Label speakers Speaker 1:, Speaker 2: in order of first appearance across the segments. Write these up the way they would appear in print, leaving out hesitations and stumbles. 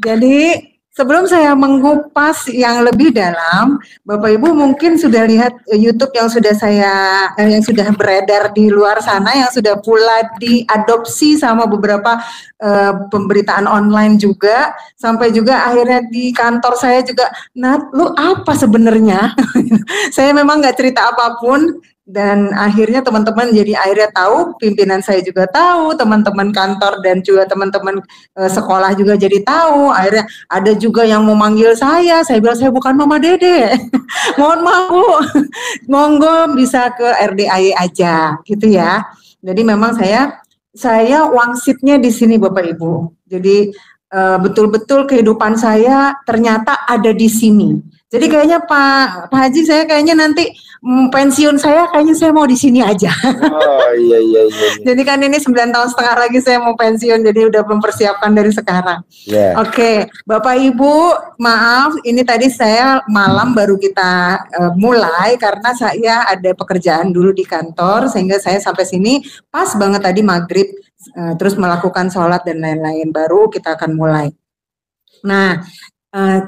Speaker 1: Jadi sebelum saya mengupas yang lebih dalam, Bapak Ibu mungkin sudah lihat YouTube yang sudah yang sudah beredar di luar sana, yang sudah pula diadopsi sama beberapa pemberitaan online juga, sampai juga akhirnya di kantor saya juga, Nat, lu apa sebenarnya? Saya memang nggak cerita apapun. Dan akhirnya teman-teman jadi akhirnya tahu, pimpinan saya juga tahu, teman-teman kantor dan juga teman-teman sekolah juga jadi tahu. Akhirnya ada juga yang mau manggil saya bilang saya bukan Mama Dede. Mohon maaf Bu, monggo bisa ke RDAY aja gitu ya. Jadi memang saya wangsitnya di sini Bapak Ibu. Jadi betul-betul kehidupan saya ternyata ada di sini. Jadi kayaknya Pak Haji, saya kayaknya nanti pensiun saya kayaknya saya mau di sini aja.
Speaker 2: Oh iya.
Speaker 1: Jadi kan ini 9 tahun setengah lagi saya mau pensiun, jadi udah mempersiapkan dari sekarang.
Speaker 2: Yeah.
Speaker 1: Oke, Bapak Ibu, maaf ini tadi saya malam baru kita mulai karena saya ada pekerjaan dulu di kantor sehingga saya sampai sini pas banget tadi maghrib, terus melakukan sholat dan lain-lain, baru kita akan mulai. Nah,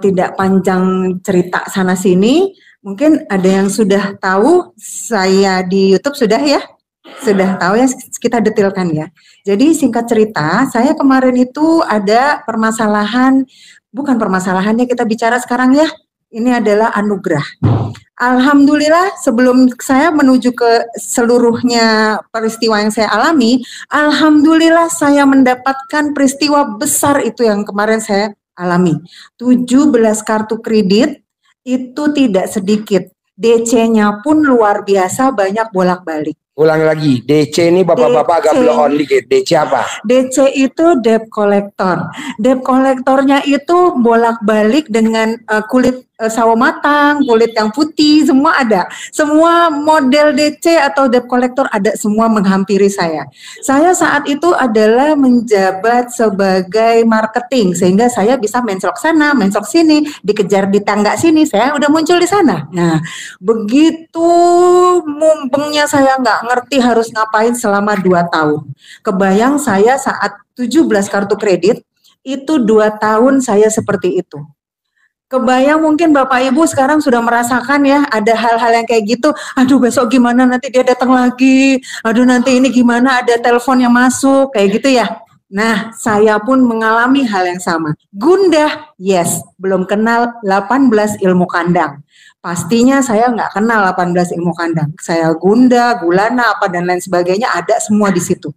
Speaker 1: tidak panjang cerita sana sini, mungkin ada yang sudah tahu saya di YouTube sudah ya? Sudah tahu ya, kita detailkan ya. Jadi singkat cerita, saya kemarin itu ada permasalahan, bukan permasalahannya kita bicara sekarang ya, ini adalah anugerah. Alhamdulillah sebelum saya menuju ke seluruhnya peristiwa yang saya alami, alhamdulillah saya mendapatkan peristiwa besar itu yang kemarin saya alami. 17 kartu kredit itu tidak sedikit. DC-nya pun luar biasa, banyak bolak-balik.
Speaker 2: Ulang lagi, DC ini bapak-bapak agak blow on dikit. DC apa?
Speaker 1: DC itu debt collector. Debt collectornya itu bolak-balik dengan kulit sawo matang, kulit yang putih, semua ada. Semua model DC atau debt collector ada, semua menghampiri saya. Saya saat itu adalah menjabat sebagai marketing, sehingga saya bisa mencok sana, mencok sini, dikejar di tangga sini, saya udah muncul di sana. Nah, begitu mumpengnya saya nggak ngerti harus ngapain selama 2 tahun. Kebayang saya saat 17 kartu kredit, itu 2 tahun saya seperti itu. Kebayang mungkin Bapak Ibu sekarang sudah merasakan ya, ada hal-hal yang kayak gitu, aduh besok gimana nanti dia datang lagi, aduh nanti ini gimana ada telepon yang masuk, kayak gitu ya. Nah, saya pun mengalami hal yang sama. Gundah, yes, belum kenal 18 ilmu kandang. Pastinya saya nggak kenal 18 ilmu kandang. Saya gundah, gulana, apa dan lain sebagainya ada semua di situ.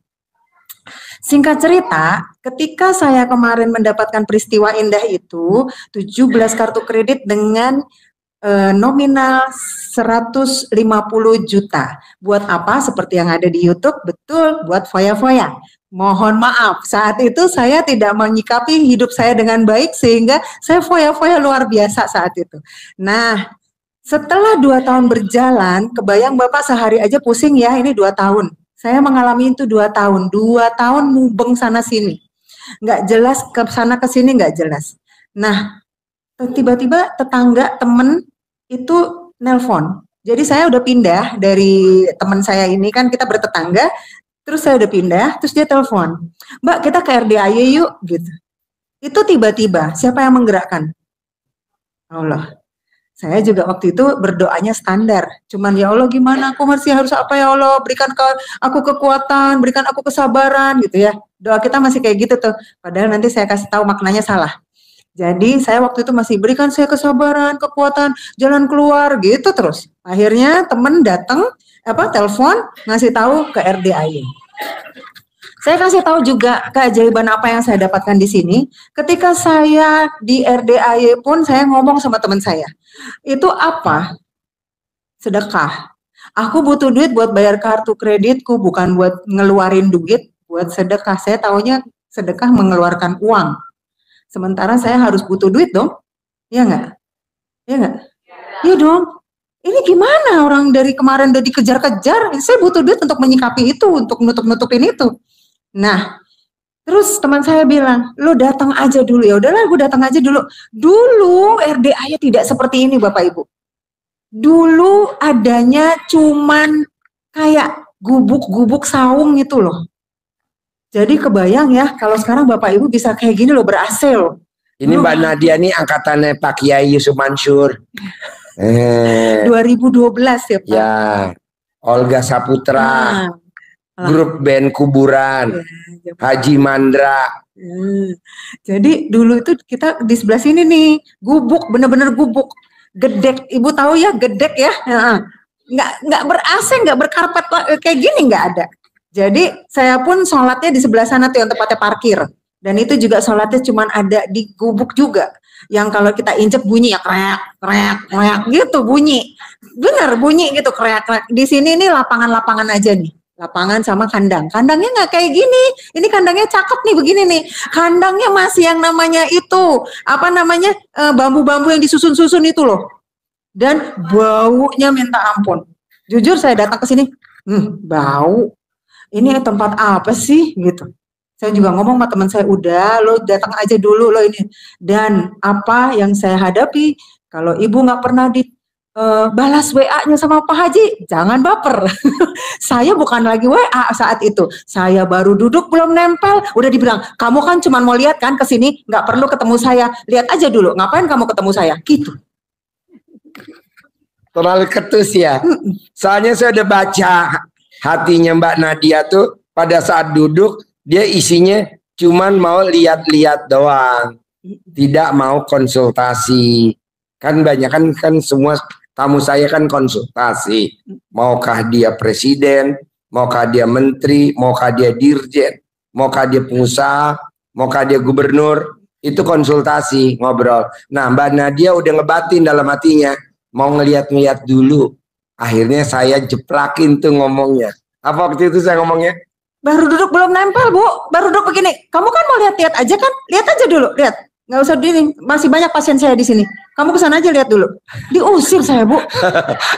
Speaker 1: Singkat cerita, ketika saya kemarin mendapatkan peristiwa indah itu, 17 kartu kredit dengan nominal 150 juta. Buat apa? Seperti yang ada di YouTube, betul, buat foya-foya. Mohon maaf, saat itu saya tidak menyikapi hidup saya dengan baik sehingga saya foya-foya luar biasa saat itu. Nah, setelah 2 tahun berjalan, kebayang Bapak sehari aja pusing ya, ini 2 tahun. Saya mengalami itu 2 tahun, 2 tahun mubeng sana sini. Nggak jelas ke sana ke sini, nggak jelas. Nah, tiba-tiba tetangga temen itu nelpon. Jadi saya udah pindah dari teman saya ini, kan kita bertetangga, terus saya udah pindah, terus dia telepon, Mbak kita ke RDAY yuk, gitu. Itu tiba-tiba, siapa yang menggerakkan? Allah. Saya juga waktu itu berdoanya standar, cuman ya Allah gimana aku harus apa ya Allah, berikan aku kekuatan, berikan aku kesabaran gitu ya. Doa kita masih kayak gitu tuh, padahal nanti saya kasih tahu maknanya salah. Jadi saya waktu itu masih berikan saya kesabaran, kekuatan, jalan keluar gitu terus. Akhirnya temen datang, telepon ngasih tahu ke RDAY. Saya kasih tahu juga keajaiban apa yang saya dapatkan di sini. Ketika saya di RDAY pun saya ngomong sama teman saya, itu apa? Sedekah. Aku butuh duit buat bayar kartu kreditku, bukan buat ngeluarin duit buat sedekah. Saya taunya sedekah mengeluarkan uang. Sementara saya harus butuh duit dong. Iya nggak? Iya nggak? Iya dong. Ini gimana orang dari kemarin udah dikejar-kejar, saya butuh duit untuk menyikapi itu, untuk nutup-nutupin itu. Nah, terus teman saya bilang, lu datang aja dulu. Ya udahlah, gue datang aja dulu. Dulu RDAY tidak seperti ini Bapak Ibu. Dulu adanya cuman kayak gubuk-gubuk saung itu loh. Jadi kebayang ya kalau sekarang Bapak Ibu bisa kayak gini loh, ber-AC loh.
Speaker 2: Ini Mbak Nadia nih angkatannya Pak Kiai Yusuf Mansur.
Speaker 1: 2012 ya Pak.
Speaker 2: Ya, Olga Saputra, grup band Kuburan, ya, Haji Mandra.
Speaker 1: Jadi dulu itu kita di sebelah sini nih, gubuk, bener-bener gubuk, gedek. Ibu tahu ya gedek ya? Nggak ber-AC, nggak berkarpet kayak gini, nggak ada. Jadi saya pun sholatnya di sebelah sana tuh yang tempatnya parkir. Dan itu juga sholatnya cuma ada di gubuk juga. Yang kalau kita injek bunyi ya krek, krek, krek gitu bunyi. Bener bunyi gitu krek, krek. Di sini nih lapangan-lapangan aja nih. Lapangan sama kandang. Kandangnya nggak kayak gini. Ini kandangnya cakep nih begini nih. Kandangnya masih yang namanya itu. Apa namanya? Bambu-bambu yang disusun-susun itu loh. Dan baunya minta ampun. Jujur saya datang ke sini. Bau. Ini tempat apa sih gitu. Saya juga ngomong sama teman saya, udah lo datang aja dulu lo ini. Dan apa yang saya hadapi, kalau ibu nggak pernah balas WA-nya sama Pak Haji, jangan baper. Saya bukan lagi WA saat itu. Saya baru duduk belum nempel, udah dibilang, kamu kan cuma mau lihat kan ke sini, nggak perlu ketemu saya. Lihat aja dulu, ngapain kamu ketemu saya? Gitu.
Speaker 2: Terlalu ketus ya. Soalnya saya udah baca hatinya Mbak Nadia tuh pada saat duduk, dia isinya cuman mau lihat-lihat doang, tidak mau konsultasi. Kan banyak kan semua tamu saya kan konsultasi. Maukah dia presiden, maukah dia menteri, maukah dia dirjen, maukah dia pengusaha, maukah dia gubernur, itu konsultasi, ngobrol. Nah Mbak Nadia udah ngebatin dalam hatinya, mau ngeliat-ngeliat dulu. Akhirnya saya jeplakin tuh ngomongnya. Apa waktu itu saya ngomongnya?
Speaker 1: Baru duduk belum nempel Bu, baru duduk begini. Kamu kan mau lihat-lihat aja kan? Lihat aja dulu, lihat. Nggak usah dini, masih banyak pasien saya di sini. Kamu kesana aja lihat dulu. Diusir saya Bu.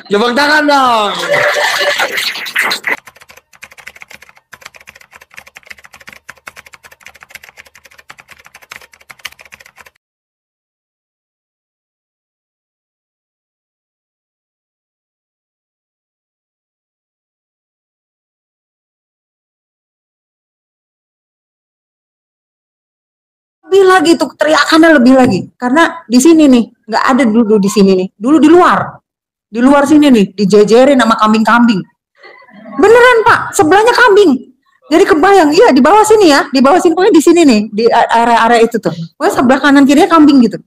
Speaker 2: Tepuk tangan dong.
Speaker 1: Lebih lagi tuh teriakannya lebih lagi karena di sini nih nggak ada dulu di sini nih, dulu di luar sini nih dijejerin sama kambing-kambing, beneran Pak, sebelahnya kambing. Jadi kebayang, iya di bawah sini ya, di bawah sini pokoknya di sini nih, di area-area itu tuh, pokoknya sebelah kanan kirinya kambing gitu.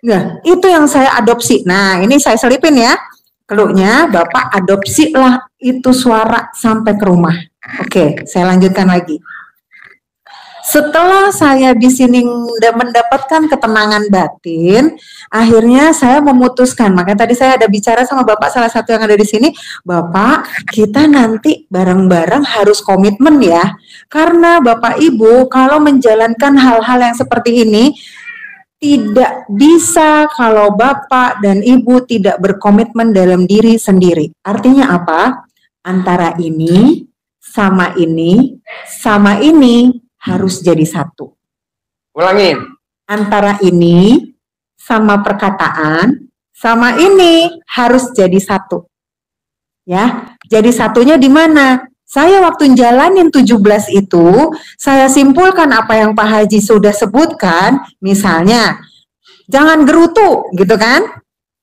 Speaker 1: Nah itu yang saya adopsi. Nah ini saya selipin ya, keluhnya Bapak adopsi lah itu suara sampai ke rumah. Oke, saya lanjutkan lagi. Setelah saya di sini mendapatkan ketenangan batin, akhirnya saya memutuskan. Makanya tadi saya ada bicara sama Bapak salah satu yang ada di sini, Bapak, kita nanti bareng-bareng harus komitmen ya. Karena Bapak Ibu kalau menjalankan hal-hal yang seperti ini tidak bisa kalau Bapak dan Ibu tidak berkomitmen dalam diri sendiri. Artinya apa? Antara ini sama ini harus jadi satu.
Speaker 2: Ulangin.
Speaker 1: Antara ini sama perkataan sama ini harus jadi satu. Ya, jadi satunya di mana? Saya waktu jalanin 17 itu, saya simpulkan apa yang Pak Haji sudah sebutkan, misalnya jangan gerutu, gitu kan?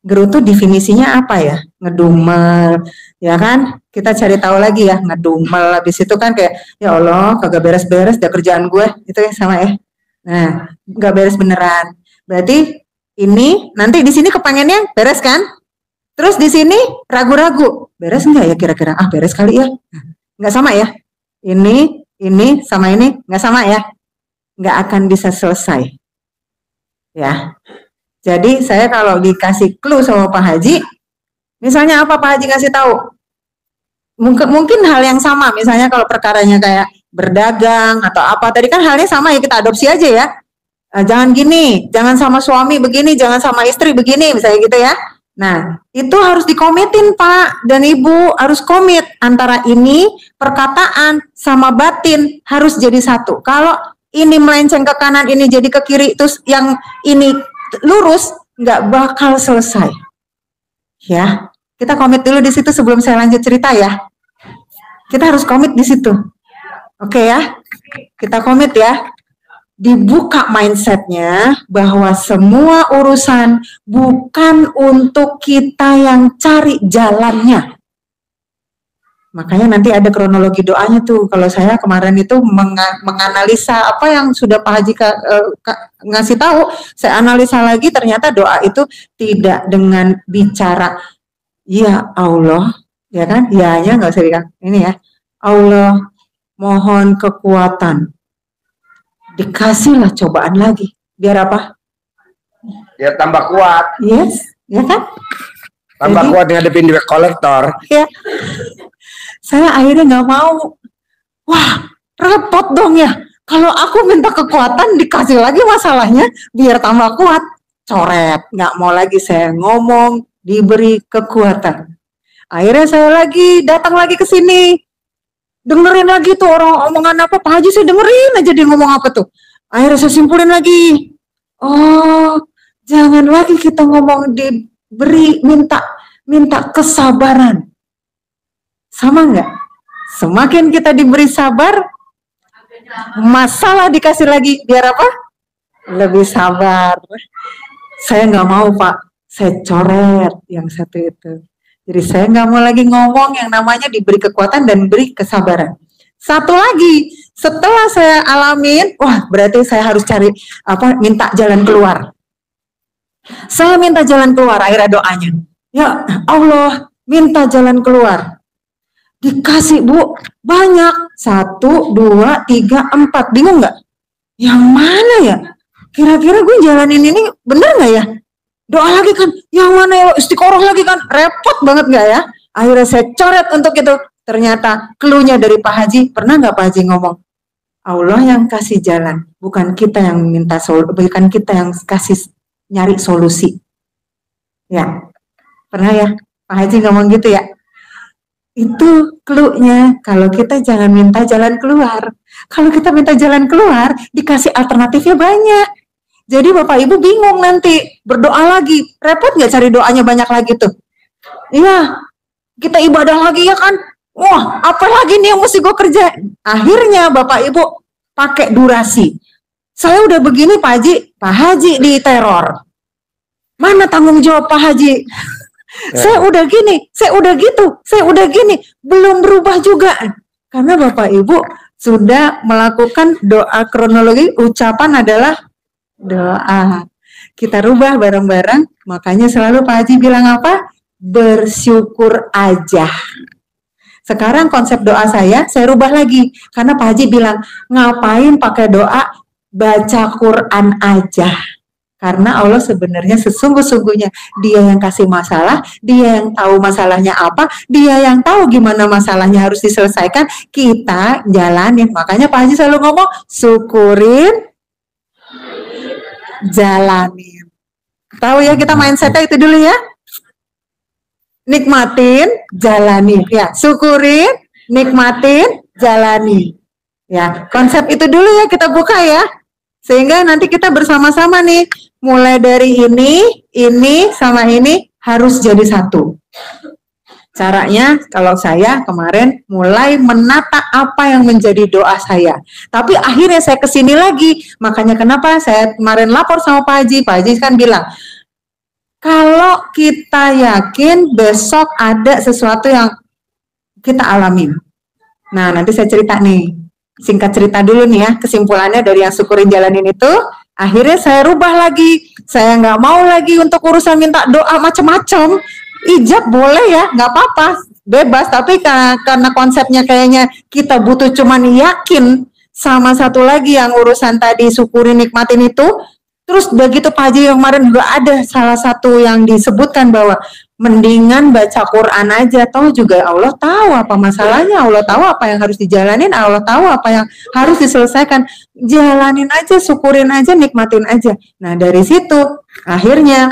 Speaker 1: Gerutu definisinya apa ya? Ngedumel, ya kan? Kita cari tahu lagi ya, ngedumel. Habis itu kan kayak, ya Allah, kagak beres-beres dah kerjaan gue. Itu ya sama ya. Nah, nggak beres beneran. Berarti ini nanti di sini kepengennya beres kan? Terus di sini ragu-ragu, beres nggak ya kira-kira? Ah beres kali ya. Nggak sama ya. Ini sama ini nggak sama ya. Nggak akan bisa selesai. Ya. Jadi saya kalau dikasih clue sama Pak Haji, misalnya apa Pak Haji ngasih tahu? Mungkin hal yang sama, misalnya kalau perkaranya kayak berdagang atau apa, tadi kan halnya sama ya, kita adopsi aja ya. Jangan gini, jangan sama suami begini, jangan sama istri begini, misalnya gitu ya. Nah, itu harus dikomitin Pak dan Ibu, harus komit antara ini, perkataan sama batin harus jadi satu. Kalau ini melenceng ke kanan, ini jadi ke kiri, terus yang ini lurus, nggak bakal selesai. Ya, kita komit dulu di situ sebelum saya lanjut cerita ya. Kita harus komit di situ. Oke ya. Kita komit ya. Dibuka mindsetnya bahwa semua urusan bukan untuk kita yang cari jalannya. Makanya nanti ada kronologi doanya tuh. Kalau saya kemarin itu menganalisa apa yang sudah Pak Haji ngasih tahu, saya analisa lagi ternyata doa itu tidak dengan bicara ya Allah, ya kan? Ya-nya nggak usah bilang ini ya. Allah mohon kekuatan. Dikasihlah cobaan lagi. Biar apa?
Speaker 2: Biar tambah kuat.
Speaker 1: Yes, ya kan?
Speaker 2: Tambah kuat ngadepin debt collector.
Speaker 1: Ya. Saya akhirnya nggak mau. Wah, repot dong ya. Kalau aku minta kekuatan dikasih lagi masalahnya biar tambah kuat. Coret, nggak mau lagi saya ngomong diberi kekuatan. Akhirnya saya datang lagi ke sini. Dengerin lagi tuh orang omongan apa, Pak Haji saya dengerin aja dia ngomong apa tuh. Akhirnya saya simpulin lagi. Oh, jangan lagi kita ngomong diberi, minta kesabaran. Sama nggak? Semakin kita diberi sabar, masalah dikasih lagi, biar apa? Lebih sabar. Saya nggak mau Pak, saya coret yang satu itu. Jadi saya nggak mau lagi ngomong yang namanya diberi kekuatan dan beri kesabaran. Satu lagi, setelah saya alamin, wah berarti saya harus cari minta jalan keluar. Saya minta jalan keluar, akhirnya doanya. Ya Allah, minta jalan keluar. Dikasih Bu, banyak. 1, 2, 3, 4. Bingung nggak? Yang mana ya? Kira-kira gue jalanin ini bener nggak ya? Doa lagi kan, yang mana ya? Istiqoroh lagi kan, repot banget nggak ya? Akhirnya saya coret untuk itu. Ternyata clue-nya dari Pak Haji, pernah nggak Pak Haji ngomong? Allah yang kasih jalan, bukan kita yang minta bukan kita yang kasih nyari solusi. Ya, pernah ya Pak Haji ngomong gitu ya? Itu clue-nya, kalau kita jangan minta jalan keluar. Kalau kita minta jalan keluar, dikasih alternatifnya banyak. Jadi Bapak Ibu bingung nanti, berdoa lagi. Repot nggak cari doanya banyak lagi tuh? Iya, kita ibadah lagi ya kan? Wah, apa lagi nih yang mesti gue kerja? Akhirnya Bapak Ibu pakai durasi. Saya udah begini Pak Haji diteror. Mana tanggung jawab Pak Haji? Saya udah gini, saya udah gitu, saya udah gini. Belum berubah juga. Karena Bapak Ibu sudah melakukan doa kronologi, ucapan adalah doa. Kita rubah bareng-bareng, makanya selalu Pak Haji bilang apa? Bersyukur aja. Sekarang konsep doa saya rubah lagi. Karena Pak Haji bilang, ngapain pakai doa, baca Quran aja. Karena Allah sebenarnya sesungguh-sungguhnya Dia yang kasih masalah, Dia yang tahu masalahnya apa, Dia yang tahu gimana masalahnya harus diselesaikan, kita jalanin. Makanya Pak Haji selalu ngomong, syukurin, jalanin. Tahu ya, kita mindsetnya itu dulu ya. Nikmatin, jalani. Ya, syukurin, nikmatin, jalani. Ya, konsep itu dulu ya kita buka ya. Sehingga nanti kita bersama-sama nih, mulai dari ini, sama ini harus jadi satu. Caranya kalau saya kemarin mulai menata apa yang menjadi doa saya. Tapi akhirnya saya kesini lagi. Makanya kenapa saya kemarin lapor sama Pak Haji kan bilang, kalau kita yakin besok ada sesuatu yang kita alamin. Nah, nanti saya cerita nih. Singkat cerita dulu nih ya, kesimpulannya dari yang syukurin jalanin itu, akhirnya saya rubah lagi. Saya nggak mau lagi untuk urusan minta doa macam-macam. Ijab boleh ya, nggak apa-apa, bebas. Tapi karena konsepnya kayaknya kita butuh cuman yakin. Sama satu lagi yang urusan tadi syukurin nikmatin itu. Terus begitu Pak Haji yang kemarin juga ada salah satu yang disebutkan bahwa mendingan baca Quran aja, toh juga Allah tahu apa masalahnya, Allah tahu apa yang harus dijalanin, Allah tahu apa yang harus diselesaikan. Jalanin aja, syukurin aja, nikmatin aja. Nah dari situ akhirnya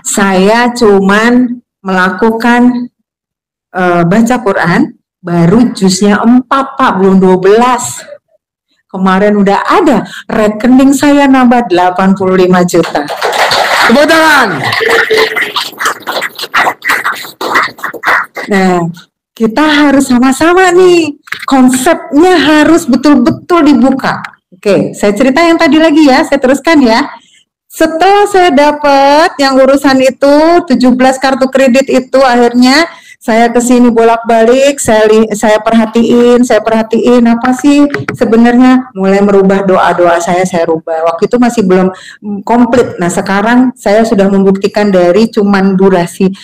Speaker 1: saya cuman melakukan baca Quran baru juznya 4 Pak, belum 12. Kemarin udah ada, rekening saya nambah 85 juta.
Speaker 2: Tepuk tangan.
Speaker 1: Nah, kita harus sama-sama nih. konsepnya harus betul-betul dibuka. Oke, saya cerita yang tadi lagi ya, saya teruskan ya. Setelah saya dapat yang urusan itu 17 kartu kredit itu, akhirnya saya kesini bolak-balik, saya perhatiin apa sih sebenarnya, mulai merubah doa-doa saya rubah. Waktu itu masih belum komplit. Nah sekarang saya sudah membuktikan dari cuman durasi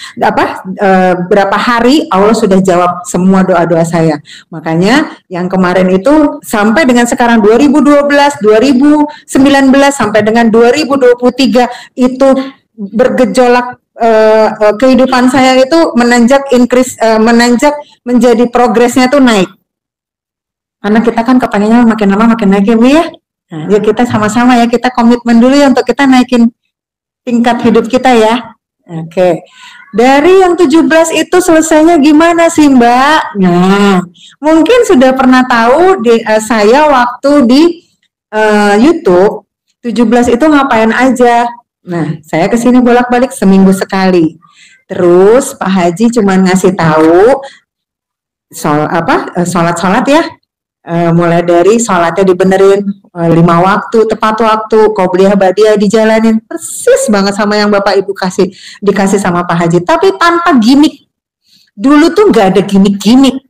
Speaker 1: berapa hari Allah sudah jawab semua doa-doa saya. Makanya yang kemarin itu sampai dengan sekarang 2012, 2019 sampai dengan 2023 itu bergejolak. Kehidupan saya itu menanjak menjadi progresnya tuh naik. Karena kita kan kepengennya makin lama makin naik ya Bu ya. Nah, ya kita sama-sama ya, kita komitmen dulu ya untuk kita naikin tingkat hidup kita ya. Oke. Dari yang 17 itu selesainya gimana sih Mbak? Nah, mungkin sudah pernah tahu saya waktu di YouTube 17 itu ngapain aja. Nah, saya kesini bolak-balik seminggu sekali. Terus Pak Haji cuma ngasih tahu sholat ya. Mulai dari sholatnya dibenerin 5 waktu, tepat waktu, qobliyah ba'diyah dijalanin persis banget sama yang Bapak Ibu dikasih sama Pak Haji. Tapi tanpa gimmick. Dulu tuh nggak ada gimmick-gimmick.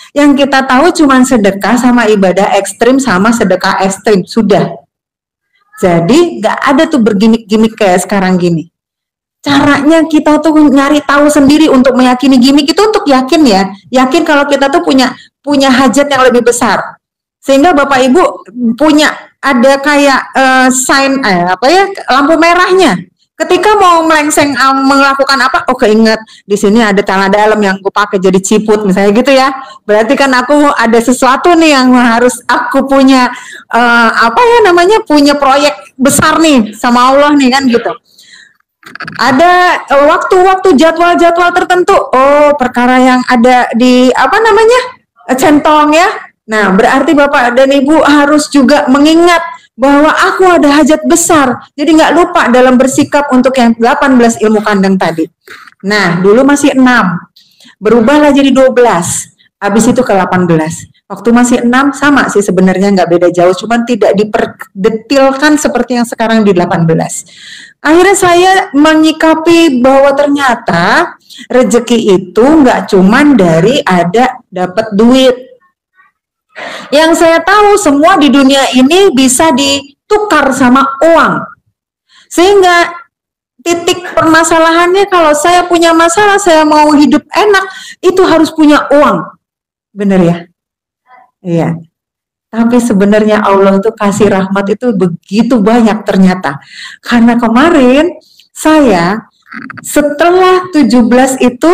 Speaker 1: Yang kita tahu cuma sedekah sama ibadah ekstrim sama sedekah ekstrim, sudah. Jadi nggak ada tuh bergimik-gimik kayak sekarang gini. Caranya kita tuh nyari tahu sendiri untuk meyakini gimik itu untuk yakin ya. Yakin kalau kita tuh punya hajat yang lebih besar. Sehingga Bapak Ibu ada kayak sign lampu merahnya. Ketika mau melengseng melakukan apa? Oh keinget di sini ada celana dalam yang aku pakai jadi ciput misalnya gitu ya. Berarti kan aku ada sesuatu nih yang harus aku punya punya proyek besar nih sama Allah nih kan gitu. Ada waktu-waktu jadwal-jadwal tertentu. Oh perkara yang ada di centong ya. Nah berarti Bapak dan Ibu harus juga mengingat bahwa aku ada hajat besar, jadi nggak lupa dalam bersikap untuk yang 18 ilmu kandang tadi. Nah, dulu masih 6, berubahlah jadi 12, habis itu ke 18. Waktu masih 6 sama sih sebenarnya nggak beda jauh, cuman tidak diperdetilkan seperti yang sekarang di 18. Akhirnya saya menyikapi bahwa ternyata rezeki itu nggak cuman dari dapat duit. Yang saya tahu semua di dunia ini bisa ditukar sama uang. Sehingga titik permasalahannya kalau saya punya masalah, saya mau hidup enak, itu harus punya uang. Benar ya? Iya. Tapi sebenarnya Allah tuh kasih rahmat itu begitu banyak ternyata. Karena kemarin saya setelah 17 itu,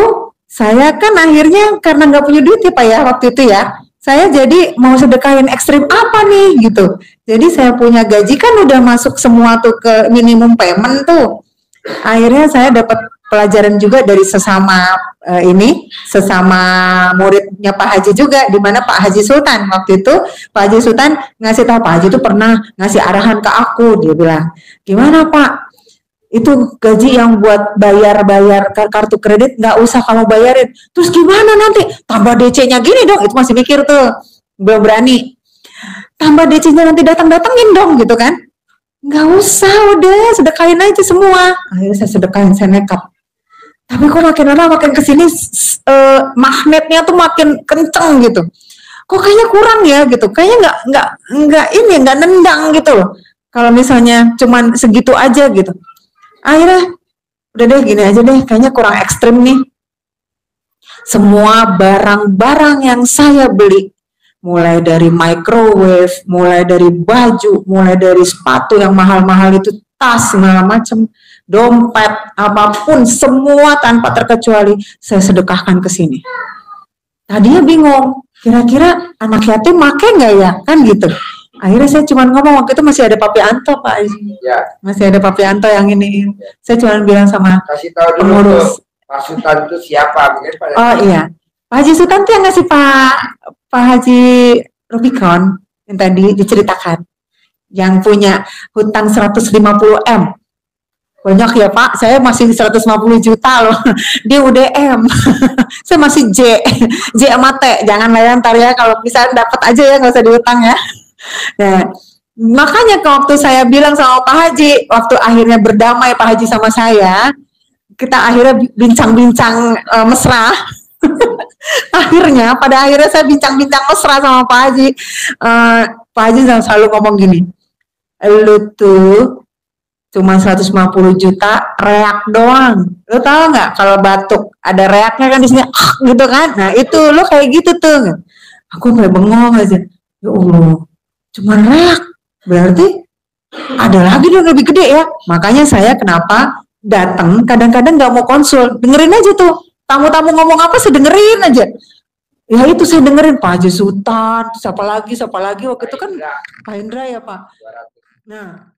Speaker 1: saya kan akhirnya karena nggak punya duit ya Pak ya waktu itu ya. Saya jadi mau sedekahin ekstrim apa nih gitu. Jadi saya punya gaji kan udah masuk semua tuh ke minimum payment tuh. Akhirnya saya dapat pelajaran juga dari sesama muridnya Pak Haji juga, di mana Pak Haji Sultan waktu itu Pak Haji Sultan ngasih tahu, Pak Haji itu pernah ngasih arahan ke aku, dia bilang gimana Pak, itu gaji yang buat bayar kartu kredit nggak usah kamu bayarin. Terus gimana nanti? Tambah DC-nya gini dong. Itu masih mikir tuh, belum berani. Tambah DC-nya nanti datangin dong gitu kan? Nggak usah, udah sedekahin aja semua. Akhirnya saya sedekahin, saya nekat. Tapi kok makin lama makin kesini magnetnya tuh makin kenceng gitu. Kok kayaknya kurang ya gitu. Kayaknya nggak nendang gitu loh. Kalau misalnya cuman segitu aja gitu. Akhirnya udah deh gini aja deh, kayaknya kurang ekstrim nih. Semua barang-barang yang saya beli, mulai dari microwave, mulai dari baju, mulai dari sepatu yang mahal-mahal itu, tas segala macam, dompet, apapun, semua tanpa terkecuali saya sedekahkan ke sini. Tadinya bingung, kira-kira anak yatim make nggak ya, kan gitu. Akhirnya saya cuma ngomong, waktu itu masih ada Papi Anto Pak, ya. Masih ada Papi Anto yang ini. Ya. Saya cuma bilang sama
Speaker 2: kasih tahu dulu pengurus. Pak Sultan itu siapa?
Speaker 1: Oh iya, Pak Haji Sultan itu yang ngasih Pak Haji Rubicon yang tadi diceritakan, yang punya hutang 150 M. Banyak ya Pak, saya masih 150 juta loh di UDM. Saya masih J sama T, jangan ntar ya, kalau bisa dapat aja ya, nggak usah diutang ya. Nah, makanya waktu saya bilang sama Pak Haji, waktu akhirnya berdamai Pak Haji sama saya, kita akhirnya bincang-bincang mesra. Pada akhirnya saya bincang-bincang mesra sama Pak Haji. Pak Haji selalu ngomong gini, lu tuh cuma 150 juta reak doang. Lu tahu nggak kalau batuk ada reaknya kan di sini, gitu kan? Nah itu lu kayak gitu tuh. Aku kayak bengong aja. Ya Allah, cuma reak. Berarti ada lagi yang lebih gede ya. Makanya saya kenapa datang kadang-kadang nggak mau konsul, dengerin aja tuh. Tamu-tamu ngomong apa, saya dengerin aja. Ya itu saya dengerin Pak Haji Sultan, siapa lagi waktu itu kan Pak Indra ya Pak. Nah